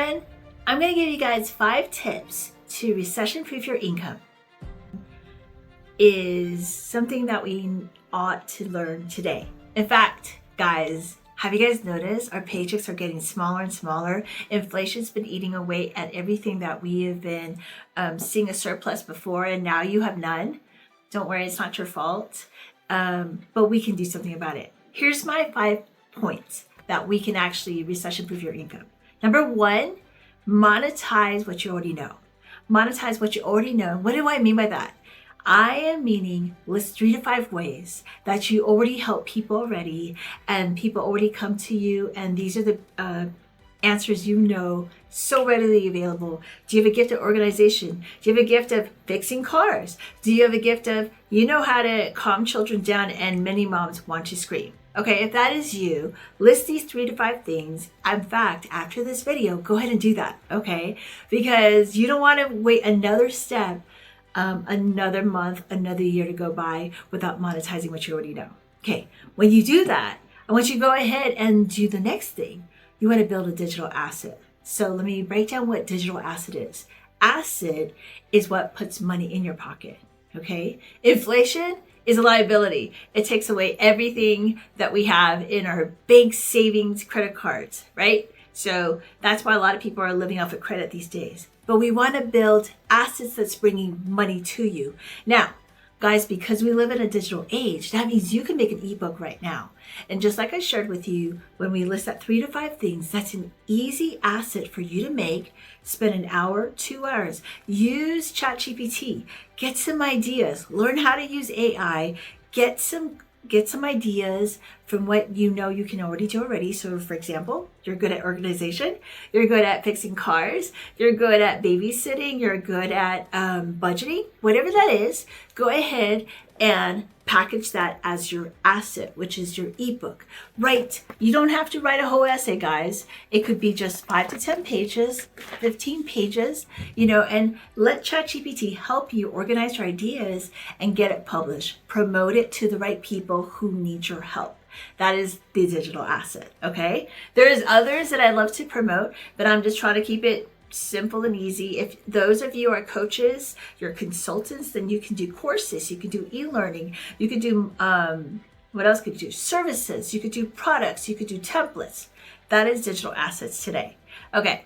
everyone. I'm going to give you guys 5 tips to recession-proof your income. Is something that we ought to learn today. In fact, guys, have you guys noticed our paychecks are getting smaller and smaller? Inflation's been eating away at everything that we have been seeing a surplus before, and now you have none. Don't worry, it's not your fault, but we can do something about it. Here's my 5 points that we can actually recession-proof your income. Number 1, monetize what you already know. Monetize what you already know. What do I mean by that? I am meaning list 3 to 5 ways that you already help people already, and people already come to you, and these are the answers you know, so readily available. Do you have a gift of organization? Do you have a gift of fixing cars? Do you have a gift of, you know how to calm children down and many moms want to scream? Okay, if that is you, list these 3 to 5 things. In fact, after this video, go ahead and do that, okay? Because you don't want to wait another step, another month, another year to go by without monetizing what you already know. Okay, when you do that, I want you to go ahead and do the next thing. You want to build a digital asset. So let me break down what digital asset is. Asset is what puts money in your pocket, okay? Inflation is a liability. It takes away everything that we have in our bank savings, credit cards, right? So that's why a lot of people are living off of credit these days. But we want to build assets that's bringing money to you. Now, guys, because we live in a digital age, that means you can make an ebook right now. And just like I shared with you, when we list that 3 to 5 things, that's an easy asset for you to make. Spend an hour, 2 hours. Use ChatGPT. Get some ideas. Learn how to use AI. Get some ideas from what you know you can already do already. So for example, you're good at organization, you're good at fixing cars, you're good at babysitting, you're good at budgeting, whatever that is, go ahead and package that as your asset, which is your ebook. You don't have to write a whole essay, guys. It could be just 5 to 10 pages, 15 pages, and let ChatGPT help you organize your ideas and get it published. Promote it to the right people who need your help. That is the digital asset, okay? There's others that I love to promote, but I'm just trying to keep it simple and easy. If those of you are coaches, you're consultants, then you can do courses, you can do e-learning, you can do, what else could you do? Services, you could do products, you could do templates. That is digital assets today. Okay.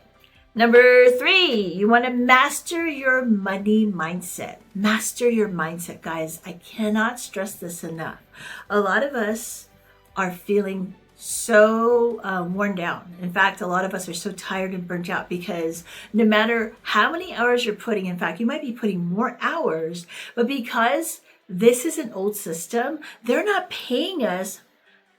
Number 3, you want to master your money mindset. Master your mindset, guys. I cannot stress this enough. A lot of us are feeling so worn down. In fact, a lot of us are so tired and burnt out because no matter how many hours you're putting, in fact, you might be putting more hours, but because this is an old system, they're not paying us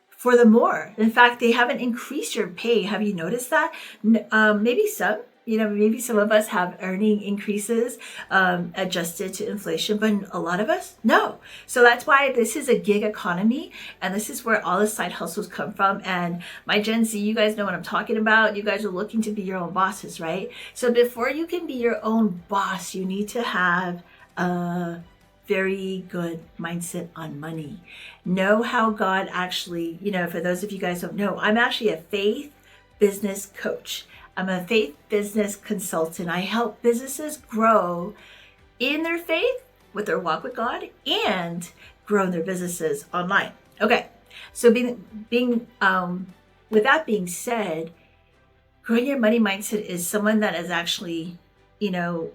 for the more. In fact, they haven't increased your pay. Have you noticed that? Maybe some. Maybe some of us have earning increases adjusted to inflation, but a lot of us, no. So that's why this is a gig economy, and this is where all the side hustles come from. And my Gen Z, you guys know what I'm talking about. You guys are looking to be your own bosses, right? So before you can be your own boss, you need to have a very good mindset on money. Know how God actually, for those of you guys who don't know, I'm actually a faith business coach. I'm a faith business consultant. I help businesses grow in their faith, with their walk with God, and grow in their businesses online. Okay, so with that being said, growing your money mindset is someone that is actually,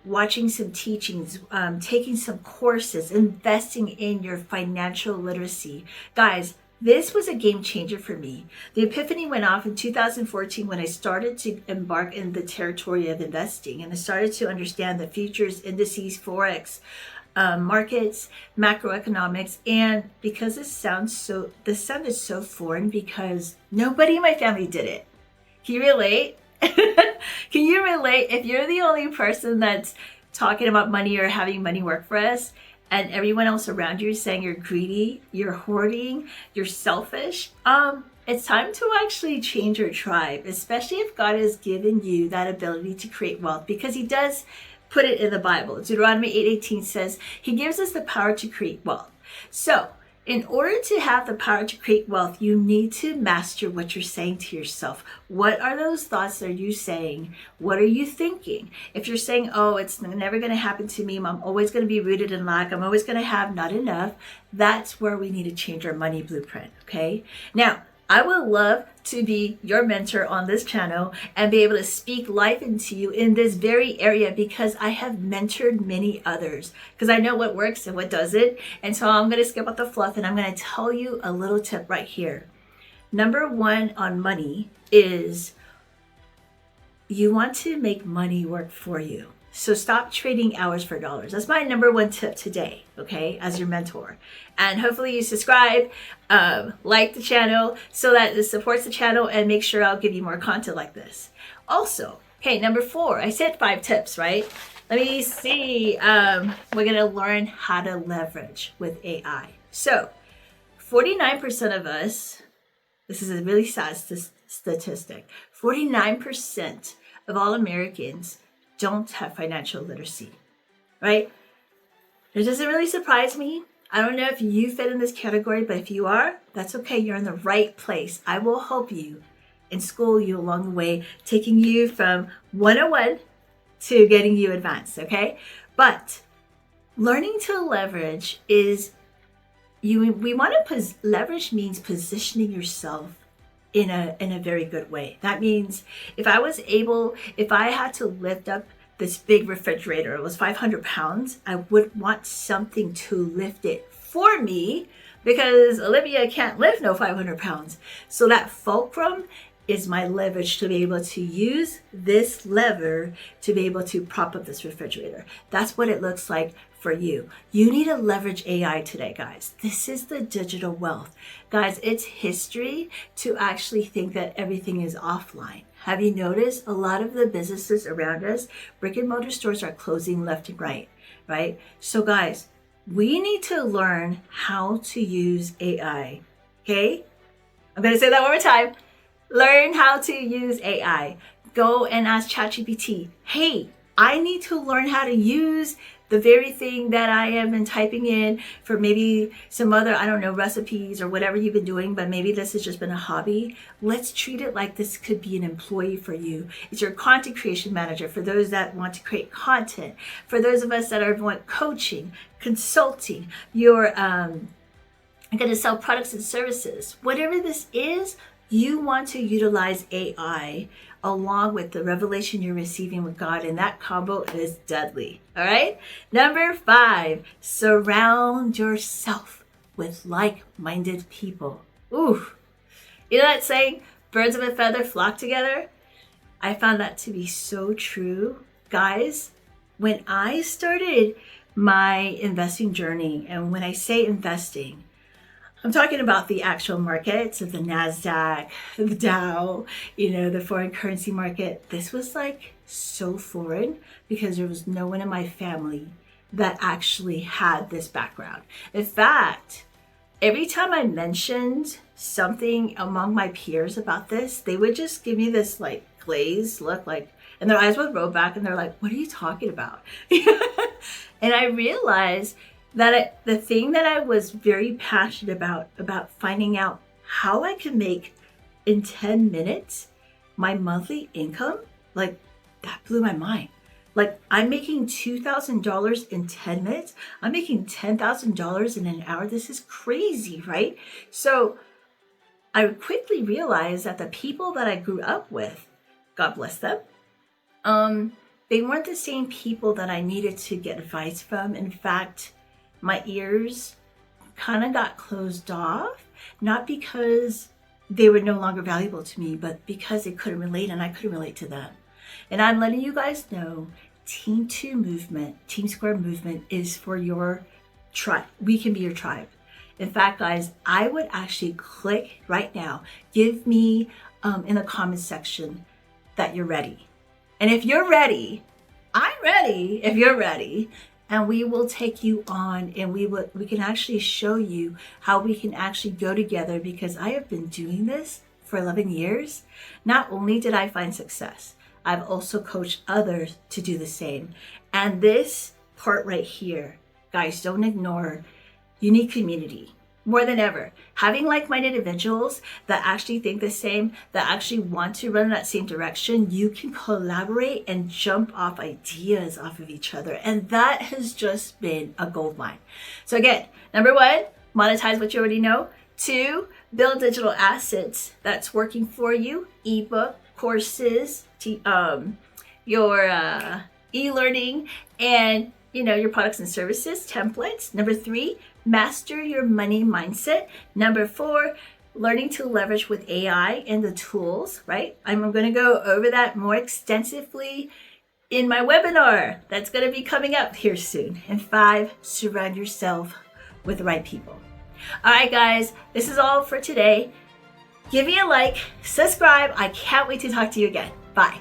watching some teachings, taking some courses, investing in your financial literacy. Guys, this was a game changer for me. The epiphany went off in 2014 when I started to embark in the territory of investing, and I started to understand the futures, indices, forex, markets, macroeconomics. And because this sounded so foreign because nobody in my family did it. Can you relate? Can you relate? If you're the only person that's talking about money or having money work for us, and everyone else around you is saying you're greedy, you're hoarding, you're selfish, it's time to actually change your tribe, especially if God has given you that ability to create wealth, because he does put it in the Bible. Deuteronomy 8:18 says he gives us the power to create wealth. So In order to have the power to create wealth, you need to master what you're saying to yourself. What are those thoughts that you saying? What are you thinking? If you're saying, oh, it's never going to happen to me, I'm always going to be rooted in lack, I'm always going to have not enough, that's where we need to change our money blueprint, okay? Now, I would love to be your mentor on this channel and be able to speak life into you in this very area, because I have mentored many others, because I know what works and what doesn't. And so I'm going to skip out the fluff and I'm going to tell you a little tip right here. Number one on money is you want to make money work for you. So stop trading hours for dollars. That's my number one tip today, okay, as your mentor. And hopefully you subscribe, like the channel so that it supports the channel, and make sure I'll give you more content like this. Also, okay, number 4, I said 5 tips, right? Let me see. We're going to learn how to leverage with AI. So 49% of us, this is a really sad statistic, 49% of all Americans don't have financial literacy, right? It doesn't really surprise me. I don't know if you fit in this category, but if you are, that's okay. You're in the right place. I will help you and school you along the way, taking you from 101 to getting you advanced, okay? But learning to leverage is, leverage means positioning yourself in a very good way. That means if I had to lift up this big refrigerator, it was 500 pounds, I would want something to lift it for me, because Olivia can't lift no 500 pounds. So that fulcrum is my leverage to be able to use this lever to be able to prop up this refrigerator. That's what it looks like for you. You need to leverage AI today, guys. This is the digital wealth. Guys, it's history to actually think that everything is offline. Have you noticed a lot of the businesses around us, brick and mortar stores, are closing left and right, right? So guys, we need to learn how to use AI, okay? I'm gonna say that one more time. Learn how to use AI. Go and ask ChatGPT, hey, I need to learn how to use the very thing that I have been typing in for maybe some other, I don't know, recipes or whatever you've been doing, but maybe this has just been a hobby. Let's treat it like this could be an employee for you. It's your content creation manager for those that want to create content. For those of us that want coaching, consulting, you're going to sell products and services. Whatever this is, you want to utilize AI along with the revelation you're receiving with God, and that combo is deadly. All right. Number 5, surround yourself with like-minded people. Ooh, you know that saying, birds of a feather flock together? I found that to be so true. Guys, when I started my investing journey, and when I say investing, I'm talking about the actual markets of the NASDAQ, the Dow, the foreign currency market. This was like so foreign because there was no one in my family that actually had this background. In fact, every time I mentioned something among my peers about this, they would just give me this like glazed look, and their eyes would roll back and they're like, what are you talking about? And I realized that the thing that I was very passionate about finding out how I could make in 10 minutes my monthly income, like that blew my mind. Like, I'm making $2,000 in 10 minutes. I'm making $10,000 in an hour. This is crazy, right? So I quickly realized that the people that I grew up with, God bless them, they weren't the same people that I needed to get advice from. In fact, my ears kind of got closed off, not because they were no longer valuable to me, but because they couldn't relate and I couldn't relate to them. And I'm letting you guys know, Team² movement, Team² movement is for your tribe. We can be your tribe. In fact, guys, I would actually click right now, give me in the comments section that you're ready. And if you're ready, I'm ready if you're ready. And we will take you on, and we can actually show you how we can actually go together, because I have been doing this for 11 years. Not only did I find success, I've also coached others to do the same. And this part right here, guys, don't ignore, you need community. more than ever, having like-minded individuals that actually think the same, that actually want to run in that same direction, you can collaborate and jump off ideas off of each other. And that has just been a gold mine. So again, number one, monetize what you already know. 2, build digital assets that's working for you, ebook, courses, your e-learning, and your products and services, templates. Number 3, master your money mindset. Number 4, learning to leverage with AI and the tools, right? I'm going to go over that more extensively in my webinar that's going to be coming up here soon. And 5, surround yourself with the right people. All right, guys, this is all for today. Give me a like, subscribe. I can't wait to talk to you again. Bye.